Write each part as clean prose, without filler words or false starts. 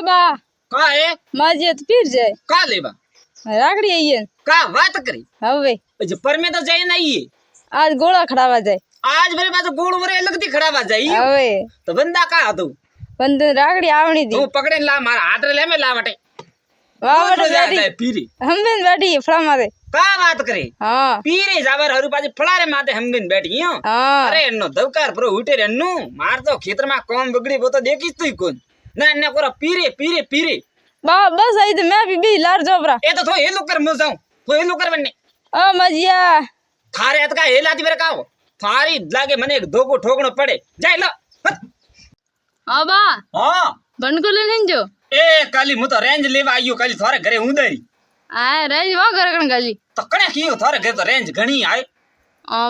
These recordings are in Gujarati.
बा का है माजे तो पीर जाए का लेबा राखड़ी आई है का बात करी हवे जे पर में तो जाए नहीं है आज गोला खड़ावा जाए आज मेरे पास गोड़ वरे लगती खड़ा जाई हवे तो बंदा का હતો बंद राखड़ी आवणी दी તું પકડે લા મારા હાથ લે મે લા વટે वाह કોણ बड़ा જાય बैठी પીરી हम बिन बैठी फड़ा मारे का बात करे हाँ पीरे जावर हरु पाजे फळारे माथे हमबिन बैठी हो हाँ अरे एनो दवकार प्रो उठे रेनु मार तो खेतर में काम बगड़ी वो तो देखीस तू कोन ना ने कोरा पीरे पीरे पीरे बा बस आई तो मैं भी लार जोबरा ए तो हेलो कर मो जाऊं तो हेलो कर बन्ने ओ मजिया थारे हाथ का हेलाती बेरे काओ थारी लागे मने एक धोको ठोकणो पड़े जाय लो हाँ बा हां बनको ले नहीं जो ए काली मु तो रेंज लेवा आयो काली थारे घरे उंदरी आ रेंज वो घर कण गाली तो कने कियो थारे घरे तो रेंज घणी आए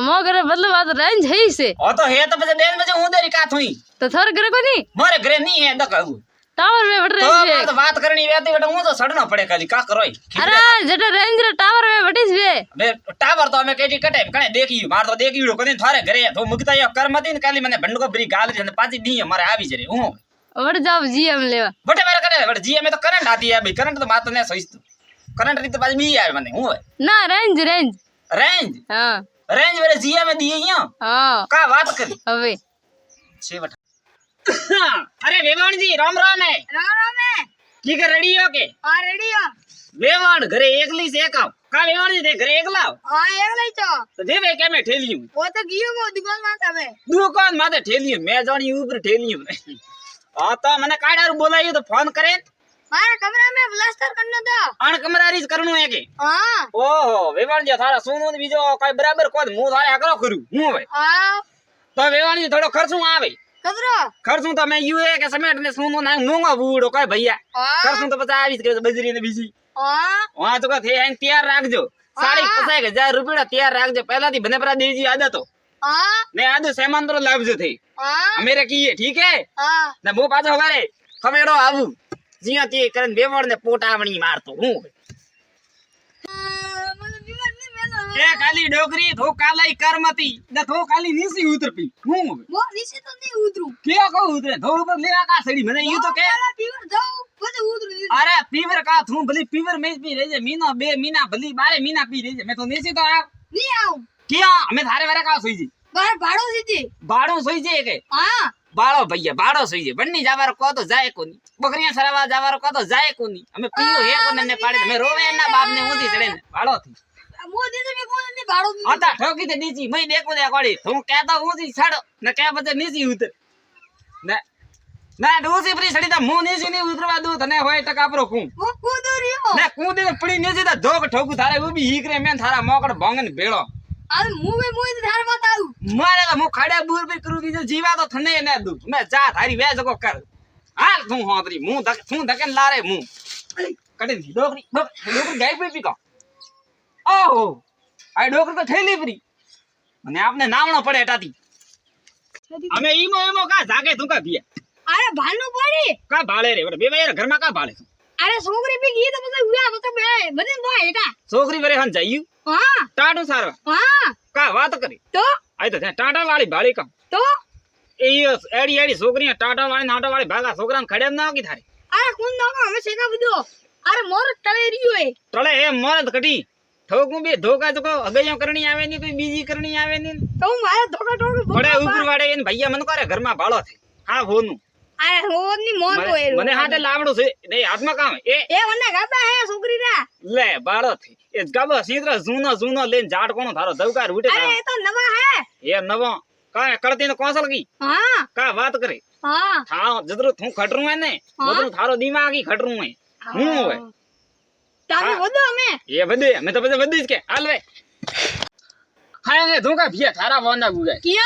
मो घर मतलब बात रेंज है ही से ओ तो हे तो बजे डेन बजे उंदरी का थई तो थोर घर को नहीं मारे घरे नहीं है दकाऊ टावर में बट तो रेंज तो बात करनी वेती बेटा हूं तो सड़ना पड़े काली का करोई अरे जटा रेंज रे टावर में बटिस वे बे टावर तो हमें केटी कटे कने देखी मार तो देखीड़ो कने थारे घरे तो मुकता या करमती ने काली मने भंड को बरी गाल जने पाची दी हमारे आवी जरे हूं वट जाओ जी हम लेवा बटे मेरे कने बट जी में तो करंट आती है भाई करंट तो बात ने सही करंट री तो पाची बी आवे मने हूं ना रेंज रेंज रेंज हाँ रेंज मेरे जी में दिए हियो हाँ का बात करी हवे छे बटा अरे वेवाण जी राम राम है है की कर रेडी हो के हाँ रेडी हो वेवाण घरे एकली से एकाव का वेवाण जी दे घरे एकला हाँ एक लाई तो देवे के मैं ठेलियूं वो तो गियो को दुकान में तबे दुकान माथे ठेलियूं मैं जानी ऊपर ठेलियूं आ तो मने काडारू बोलायो तो फोन करे मारा कमरा में प्लास्टर करना था अण कमरारीज करनो है के हाँ ओहो वेवाण जी थारा सोनो बीजो कोई बराबर कोद मु थारे आकरो करू हूं भाई हाँ तो वेवाण जी थोड़ो खर्चो आवे कदरो खर्चो तो मैं यूए के समेट ने सोनो ना नोंगा बूड़ो कोई भैया हाँ खर्चो तो 50 के बजरी ने बीजी हाँ वहां तो थे हैं तैयार रखजो साड़ी 50,000 रुपया तैयार रखजो पहला थी बने परा देजी आदत हो हाँ ने आदो सामान तो लावजो थे हाँ मेरे की है ठीक है हाँ ने मु पाछो हवारे खमेड़ो आऊ जिया के करन बेवड़ ने पोटावणी मारतो हूं ए खाली डोकरी थो कालाई करमती न थो खाली नीसी उतरपी हूं वो नीचे तो नहीं उतरू क्या को उतरे थो ऊपर ले आका सड़ी मने यू तो के पीवर जाओ बस उतरू अरे पीवर का थू भली पीवर में पी रेजे मीना बे मीना भली बारे मीना पी रेजे मैं तो नीसी तो आ नहीं आऊं क्या हमें थारे वारे का सोई जी बाहर भाड़ो सीधी बाड़ो सोई जे के हाँ बाड़ो भैया बाड़ो सोई जे बन्नी जावार को तो जाए कोनी बकरियां सरावा जावार को तो जाए कोनी हमें पियो हे को नन्ने पाड़े में रोवे ना बाप ने ऊंची चढ़े ने बाड़ो थी मोदी से भी कौन नहीं भाड़ो आता ठोकी ते नीची मैं देखो दे कोड़ी तू कहता ऊंची छड़ न कह बजे नीची उतर न ना दूसरी परी सड़ी ता मुंह नीची नहीं उतरवा दू तने होय टका परो कू वो कूद रही ना कूदे पड़ी नीची ता धोक ठोकू थारे वो भी हीकरे में थारा मोकड़ भंगन भेड़ो अरे मुंह से धार मत आऊ मारे तो मु खड़े बूर भी करू की जो जीवा तो थने ने दू मैं जा थारी वेज को कर हाल तू होतरी मुंह धक तू धकन लारे मुंह कटे डोकरी डोकरी गाय पे पी का ओहो आई डोकरी तो ठेली परी मने आपने नामणो पड़े हटाती हमें ईमो ईमो का जागे तू का पिया अरे भानु पड़ी का भाले रे बे यार घर में का भाले अरे छोकरी भी गई तो मतलब हुआ तो बे बने वो हेटा छोकरी बरे हन जाइयो हां टाटो सारवा हां का बात करी तो आई तो टाटा वाली भाली का तो ए एड़ी एड़ी छोकरियां टाटा वाली नाटा वाली भागा छोकरा खड़े ना की थारे अरे कौन दोगा हमें सेका बदो अरे मोर टले रियो है टले ए मोर कटी ठोकू भी धोका तो अगयो करनी आवे नहीं कोई बीजी करनी आवे नहीं तो मारे धोका ठोक बड़े ऊपर वाड़े इन भैया मन करे घर में भालो थे हां होनु अरे हो नहीं मोर को है मने हाथे लावड़ो से नहीं हाथ में काम ए वने गाबा है छोकरी रा ले बाड़ो थे ए गाबा सीधरा जूनो जूनो लेन जाट कोनो थारो दवकार उठे अरे ये तो नवा है ये नवो का कड़ती न कौशल की हां का बात करे हां था जदरो थू खटरू है ने बदरो थारो दिमाग ही खटरू है हूं है तामे वदो हमें ये बदे मैं तो बदे बदीस के हाल वे हाय ने धोका भिया थारा वंदा गुगा किया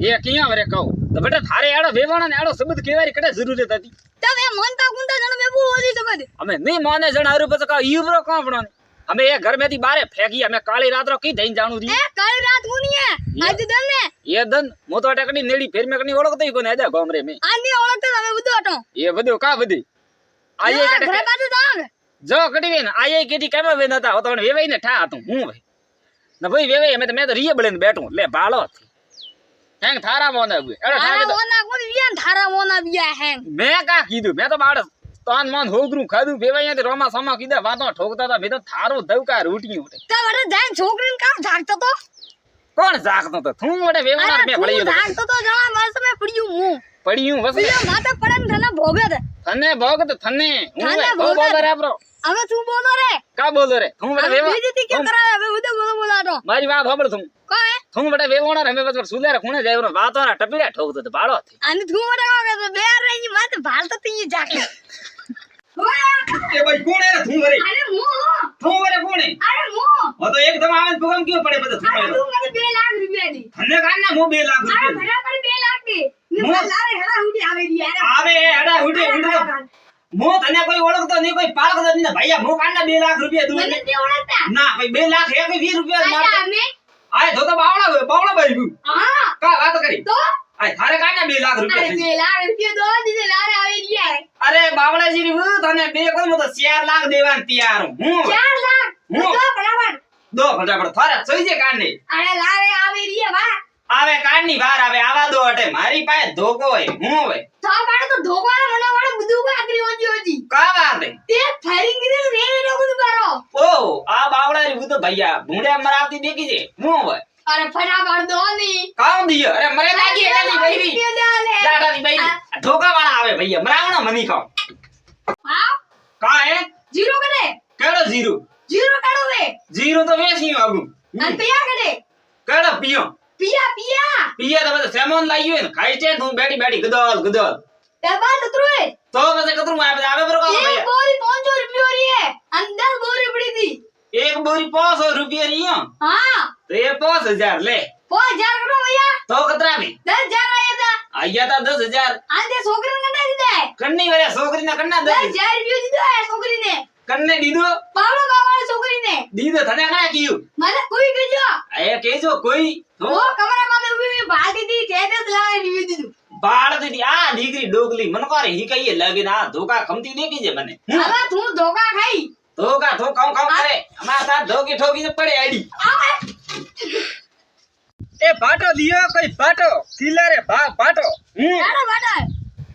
ये किया वरे कहू तो बेटा थारे आड़ो वेवण ने आड़ो शब्द केवारी कटे जरूरत હતી तब ए मन ता गुंदा जण में वो होली तो बद हमें नहीं माने जण आरु पछ का यूबरो कोण पड़ो हमें ये घर में थी बारे फेंकी हमें काली रात रो की दई जानू री ए काली रात कोनी है आज दन ने ये दन मो तो टकनी नेड़ी फेर में कनी ओळखतो ही कोने आजा गामरे में आंधी ओळखतो हमें बुदो अटो ये बदो का बदी आये कटे घर बाजू दाग जो कटी वे आये केटी केमा वे नता हो तो वेवे ने ठा हतू हूं भाई न भाई वेवे मैं तो रिये बळे ने बैठो ले बाळो हैंग थारा मोना हुए एड़ा थारा मोना कोनी वियान थारा मोना विया है मैं का कीधु मैं तो बाड़ તાન માન હોગરું ખાધું ભેવાયા રોમા સમા કીધા વાતો ઠોકતા હતા મેં તો થારો દવકા રૂટિયું ઉઠે તો વડે જાય છોકરીને કામ જાગતો તો કોણ જાગતો તો તું વડે વેવણાર મે પડ્યો તો જાગતો તો જણા વર્ષ મે પડ્યું હું પડ્યું વસ પેલા માથે પડે ને તને ભોગે દે થને ભોગ તો થને હું થને બોલ ભોગે. રે આપરો હવે તું બોલો રે કા બોલો રે તું વડે વેવા બીજી કે કરાવે હવે ઉદે બોલાતો મારી વાત સાંભળ તું કોય તું વડે વેવણાર અમે બસ સુલેર ખૂણે જાય વાતો ના ટપીરા ઠોકતો તો બાળો થી અને તું વડે કોકે તો બે રેની માથે ભાલતો તી જાકે એ ભાઈ કોણ રે તું વરે અરે હું તું વરે કોણ અરે હું ઓ તો એકદમ આવે ભગમ ક્યો પડે બધું અરે તું મને 2 લાખ રૂપિયા દી થને કાના મો 2 લાખ અરે રૂપિયા બરાબર 2 લાખ દી ને હું? લારે હેડા ઉડી આવે દી યાર આવે એડા ઉઠે ઉઠે મો તને કોઈ ઓળખતો નહીં કોઈ પાળકતો નહીં ભૈયા મો કાંડા 2 લાખ રૂપિયા દઉં મને તે ઓળખતા ના ભાઈ 2 લાખ એક 20 રૂપિયા અરે માર અમે આય તો બાવળા ભાઈ ગયું હા કા વાત કરી તો આય થારે કાંડા 2 લાખ અરે રૂપિયા 2 લાખ રૂપિયા દો દીધે લારે આવે દી યાર અરે બાવળાજી રી હું તને બે કોઈ મો તો 4 લાખ દેવાન તૈયાર હું 4 લાખ હું? તો બરાબર દો ફટાફટ થારે સોઈ જે કાંડે અરે લારે આવે દી વા આવે કાંડની વાર આવે આવા દો અટે મારી પાસે ધોકો હોય હું હોય તો મારે તો ધોકા મને વાળો બધું કાકરી હોતી હોતી કા વાત હે તે ફરી ગીરે રે રે બધું બારો ઓ આ બાવળાજી હું તો ભૈયા ભૂંડે મરાવતી દેખી છે હું હોય અરે ફટાફટ દો ની કામ દિયો અરે મરે લાગી એની બૈરી જાડાની બૈરી ધોકા વાળા આવે ભૈયા મરાવણો મની ખાઓ હા કા હે જીરો કરે કેડો જીરો જીરો કાઢો વે જીરો તો વેસી આગુ અને પિયા કરે કેડો પિયો પિયા પિયા પિયા તો બધે સેમોન લાગ્યું હે ને ખાઈ છે તું બેઠી બેઠી ગદલ ગદલ તે બાદ ઉતરુએ તો પછી કતરું આવે બરો કા એક ભૈયા બોરી 500 રૂપિયા રી હે અને 10 બોરી પડી થી એક બોરી 500 રૂપિયા રી હો હા તો એ 5000 લે 5000 કરો ભૈયા તો કતરા મે 10000 આયા તા આયા તા 10000 આંદે છોકરીને કટા દીધા કન્ની વરે છોકરીના કન્ના દે 10000 રૂપિયા દીધા હે છોકરીને કન્ને દીધો બાવળો બાવળો છોકરીને દીધો તને કણા કીયું મને કોઈ કીજો એ કેજો કોઈ ઓ કમરા માં ઉભી ભાગી દી તે લાવે રિવ્યુ દીધું બાળ દીધી આ દીકરી ડોગલી મન કરે હી કઈએ લાગે ના ધોકા ખમતી દેખી છે મને હવે તું ધોકા ખાઈ ધોકા ધો કામ કામ કરે અમાર સાથ ધોકી ઠોકી ને પડે આડી એ ભાટો દિયો કઈ ભાટો કિલ્લારે ભાટો આડો બાડા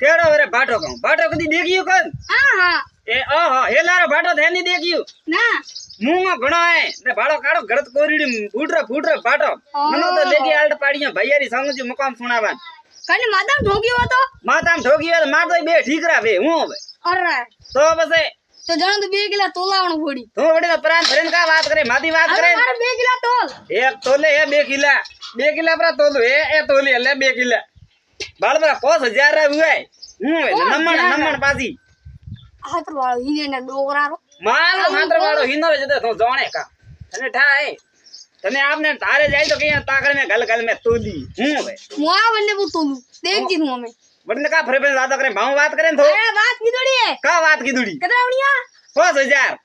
કેડો વરે ભાટો કહું ભાટો કદી દેખ્યું કોણ હા હા એ ઓહો હેલારો ભાટો ધેની દેખ્યું ના મુંગો ઘણો હે ને ભાડો કાઢો ગળત કોરીડી ફૂટરો ભાટો મનો તો લેગી આલ્ટ પાડીયા ભૈયારી સંગજી મુકામ સુણાવાન કને માતા ઠોક્યો હતો માતામ ઠોકી હોય માર તો બે ઠીકરા બે હું હવે અરે તો પછી તો જાણ તો 2 કિલો તોલાવણો પડી તું વડે તો પ્રાણ ધરેન કા વાત કરે માથી વાત કરે મારે 2 કિલો તોલ એક તોલે હે 2 કિલા પર તોલું એ તોલે એટલે 2 કિલા બાળ બરા 5000 રા હુએ હું નમણ પાછી હાથ વાળો હીને ને ડોગરારો મારો ખાતર વાળો હિનો જતો તું જાણે કા તને ઠાય તને આપને તારે જાય તો કે તાકડ મે ગલ મે તોલી હું હવે મોઆ વને બુતોલું દેખજી તું અમે બડને કા ફરે ફરે વાતો કરે ભાવ વાત કરે ને તો અરે વાત કીધોડી હે કા વાત કીધુડી કતરાવણિયા 5000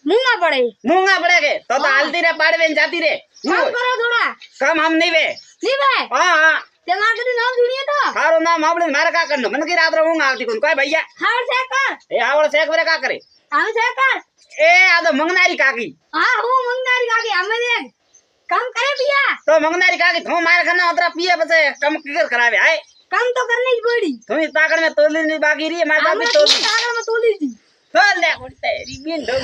મુંગા પડે મૂંગા પડે કે તો હાલતી રે પાડવે ને જાતી રે કામ કરો થોડા કામ હમ નહીં વે ની ભાઈ હા તે માગડી નામ જોડીએ તો તારું નામ આપણે મારે કા કરનો મને કે રાત્રે ઊંઘ આવતી કોઈ ભૈયા હાલ છે કર એ આવળ શેક વરે કા કરે હાલ છે કર એ આ તો મંગનારી કાકી હા હું મંગનારી કાકી અમે દેખ કામ કરે પિયા તો મંગનારી કાકી તું મારે ખાના ઉતરા પીએ પછી કમ કિકર કરાવે હાય કામ તો કરને જ પડી તું તાકડ में तोली नहीं बाकी रही मार અમે बाकी तोली કાગળ માં તોલી દી तो ले तेरी बिन दो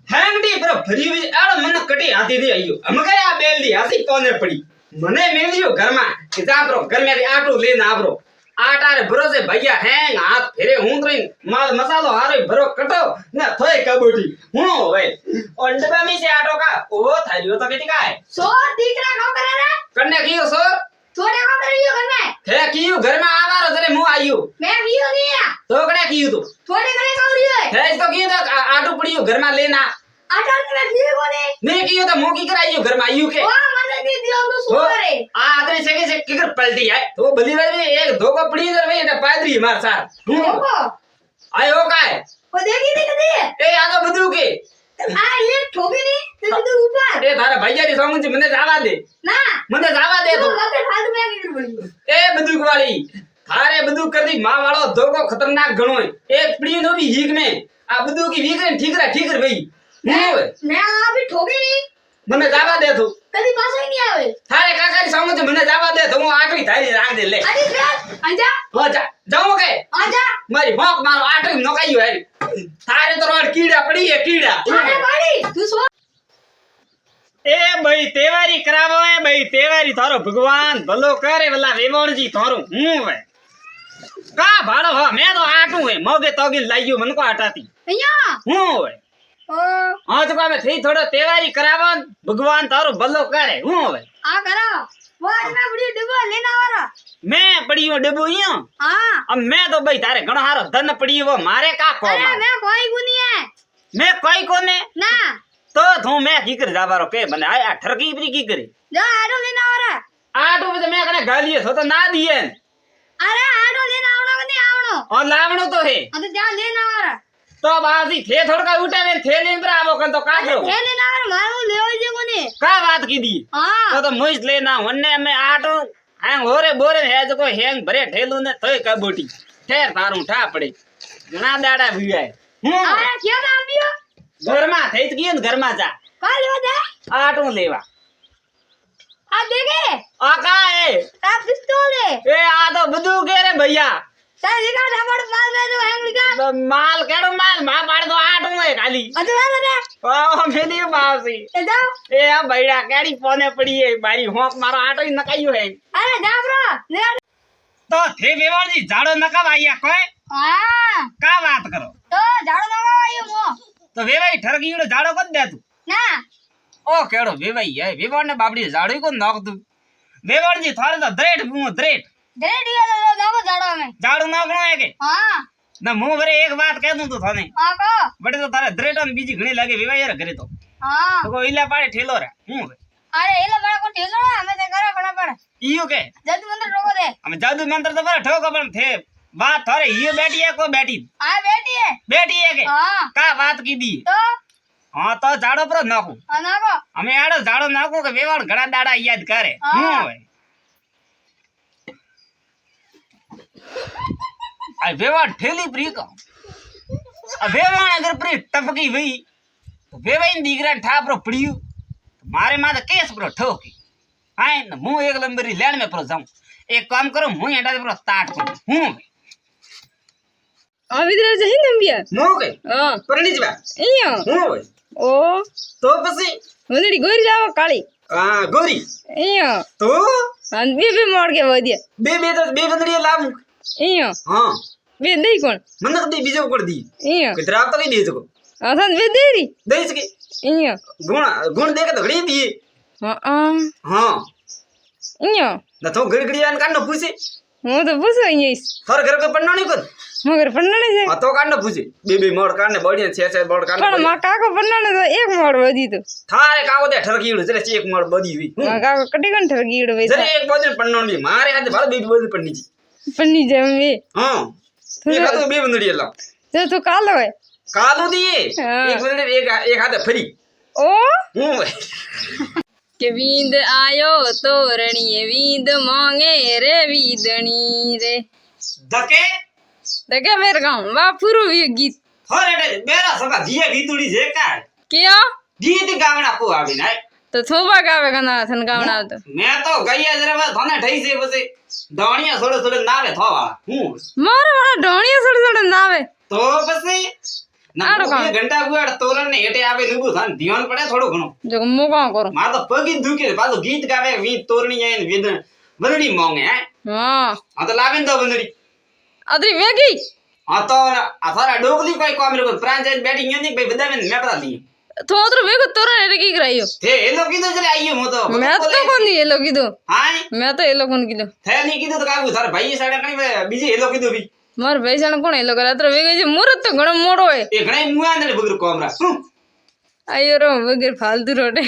हैंगडी पर भरी हुई आड़ मन कटी आती थी आयो हम कहे आ बेल दी हसी कोने पड़ी मने मेलियो घर में कि जा ब्रो घर में आटो लेना आ ब्रो आटा रे भरोसे भैया हैंग हाथ फेरे हूं तो माल मसालो हारो भरो कटो ना थोय कबूटी हूं होवे और डब्बा में से आटो का ओ थारियो तो केटी का है સો દીકરા કામ કરે રે कन्ने कियो सो થોડે કામ કર્યો ઘર में थे कियो घर में आवारो जरे मु आयो मैं कियो नहीं तो कने कियो तो થોડે કરે કામ રહ્યો थे तो कियो तो आटो पड़ियो घर में लेना આટા ને દી કોને नहीं कियो तो मुकी कराइयो घर में आयो के ઓ મને દી દિયો તો શું કરે आ आदरे से किकर पलटी है तो बली वाली एक धोखा पड़ी इधर भाई एटा पादरी मार साथ ઓકો आयो का है ઓ દેખી દી કદી ए आगा बदू के આ એ ઠોકી ની તે તું ઉપર ए थारा भैया री समझ मने जावा दे ના मने जावा दे તું तो લગે ફાલતુ મે કરી પડી ए बदूक वाली थारे बदूक कर दी मां वालो धोखो खतरनाक गणो है एक पड़ी नो भी हीक में आ बदूक की वीक ने ठीक रे भाई मैं आ भी ठोकी नहीं मने जावा दे तू કદી પાછો ય નહીં આવે થારે કાકાની સામે મને જવા દે તો હું આટલી ધારી રાખ દે લે આજી ફેર આજા હો જા જાઉં કે આજા મારી હોક મારો આટલી નોકાયું હારી થારે તો રોડ કીડા પડી હે કીડા આને પાડી તું સો એ ભાઈ તહેવારી કરાવો એ ભાઈ તહેવારી તારો ભગવાન ભલો કરે વલા વેવણજી તારું હું હવે કા ભાડો હો મેં તો આટું હે મોગે તોગી લાગ્યું મને કો આટાતી અહીંયા હું હવે ઓ હા તો કામે થઈ થોડો તહેવારી કરાવો ને ભગવાન તારું ભલો કરે હું હવે આ કરો વાજ ના બડી ડબ્બો લેને આવરા મેં પડ્યો ડબ્બો અહીંયા હા મેં તો ભાઈ તારે ઘણો હારો ધન પડ્યો મારે કા કો અરે મેં કોઈ ગુની હે મેં કોઈ કોને ના તો તું મેં કી કરી જાવારો કે મને આ ઠરકી પરી કી કરી જા આડો લેને આવરા આટો તો મેં કને ગાલીએ તો ના દીએ ને અરે આડો લેને આવણો કે નહીં આવણો ઓ લાવણો તો હે આ તો જા લેને આવરા તો બાસી થે થોડકા ઉઠાવે ને થે લઈને આવો કન તો કાઢો એ લેને આવરા મારું લેવા જે કોને કા વાત કીધી હા તો મુઈસ લેના વન્ને અમે આટો હાંગ હોરે બોરે હે જો કોઈ હેંગ ભરે ઠેલું ને તોય કબોટી ઠેર તારું ઠા પડે ઘણા દાડા ભીવાય હું અરે ક્યાં આવ્યો ઘરમાં થઈ જ ગયું ને ઘરમાં જા કા લેવા દે આટું લેવા આ દેગે આ કા આ પિસ્તોલ હે એ આ તો બધું કે રે ભૈયા તારે દેખા ડાબડ માલ બેજો હેંગ લીગા તો માલ કેડો માલ મા પાડ તો આટું હે ખાલી આ તો વાળો દે ઓ મેલી બાસી એ જાઓ એ આ બૈડા કેડી પોને પડી હે મારી હોક મારો આટો નકાયું હે અરે જાબરો લે તો થે વેવાળજી જાડો નકાવાયા કોઈ હા કા વાત કરો તો જાડો ના આવ્યો મો તો વેવાઈ ઠરકીડો જાડો કર દે તું ના ઓ કેડો વેવાઈ હે વેવાણ ને બાબડી જાડો કો નાખ તું વેવાળજી થારે તો દ્રેટ હું દ્રેટ દે દિયા દાવો જાડો અમે જાડો નાખણો હે કે હા ના હું વરે એક વાત કહે દઉં તો થાને આ કો બડે તો તારે દ્રેટ અને બીજી ઘણી લાગે વેવાઈ યાર ઘરે તો હા તો કોઈ ઈલા પાડે ઠેલો રે હું હવે અરે એલા બડા કો ઠેલો ના અમે તે કરે બડા બડા ઈયો કે જદ મંદર રોકો દે અમે જાદુ મંત્ર તો બરે ઠોકો પણ થે વાત થારે ઈયો બેટી હે કો બેટી આ બેટી હે બેટી હે કે હા કા વાત કીધી તો હા તો જાડો પર નાખું આ નાખો અમે આડો જાડો નાખું કે વેવાણ ઘણા દાડા યાદ કરે હા. હું હવે આ વેવાણ ઠેલી પ્રી કો આ વેવાણ અગર પ્રી ટપકી વઈ તો વેવાઈ દીકરા ઠાપરો પડ્યું મારે માથે કેસ પર ઠોકી હાય ને હું એક લંબરી લેણ મે પર જાઉં એક કામ કરો હું એડા પર સ્ટાર્ટ કરું હું આ વિદ્રા જહી નંબિયા હું કે હા પરણી જવા અહીંયા હું હોય ઓ તો પછી વંદડી ગોરી જાવ કાળી આ ગોરી અહીંયા તો અન બે મોડ કે વધ્યા બે બંદડી લાવું અહીંયા હા બે દઈ કોણ મને દે બીજો ઉપર દી અહીંયા કે ધરાવ તો કઈ દે શકો આસન બે દેરી દઈ શકે અહીંયા ગુણ દે કે તો ઘડી દી હા હા અહીંયા ના તો ઘડી આન કાઢનો પૂછે હું તો પૂછો અહીંયા તાર ઘર કોઈ પન્નો નહીં કર મગર પન્નાણે છે આ તો કાઢનો પૂછે બે મોડ કાઢને બળી છે મોડ પણ કાઢને માં કાકો પન્નાણે તો એક મોડ વધી તો થારે કાવો દે ઠરકીડું જરે એક મોડ બધી વી માં કાકો કટી કણ ઠરગીડો વે જરે એક બોજન પન્નો ની મારે હાથે ભાળ બે બોજન પન્ની જી પન્ની જેમ વે હા એક હાથે બે બંદડી લા જો તું કાલો હે કાલો દીએ હા. એક બંદડી એક હાથે ફરી ઓ હું કે વીંદ આયો તોરણીએ વીંદ માંગે રે વીદણી રે ધકે તો કે મેર ગામ વાપુરું ગીત હરે બેરા સકા જીએ ગીતુડી છે કા કયો ગીત ગાવણા કો આવી નાય તો થોબા ગાવે કના થન ગાવણા તો મેં તો ગઈયા જરા બસ ધને ઠઈ છે પછી દાણિયા થોડે થોડે નાવે થવા હું મારો વાળા ઢોણિયા સડ સડ નાવે તો પછી આડો કામ. ના ઘંટા ગુવાડ તોરણ ને હેઠે આવે નુબુ થાન ધ્યાન પડે થોડું ઘણું જો મો કાં કરું માર તો પગી દુખે પાછું ગીત ગાવે વી તોરણી આઈને વેદ બંદડી મોંગે હે હા આ તો લાવીને તો બંદડી અદરી વેગી આ તો આ સારા ડોગલી કોઈ કોમ રે પ્રાંત જઈને બેઠી ન્યો ની ભાઈ બધાને મેપડા દી થોતરો વેગો તોરણ એટલે કી કરાયો તે એ લોકો કીધું જરે આયો મો તો મેં તો કોની એ લોકો કીધું હાય મેં તો એ લોકોને કીધું થે ની કીધું તો કાગુ તારા ભાઈ સાડા કણી બીજી એ લોકો કીધું બી માર પૈસા કોણ એ લોકો રાત્રે વેગે છે મુરત તો ઘણો મોડો હોય એ ઘણા મુઆ ને બગર કોમરા આયો રો વગર ફાલતુ રોટે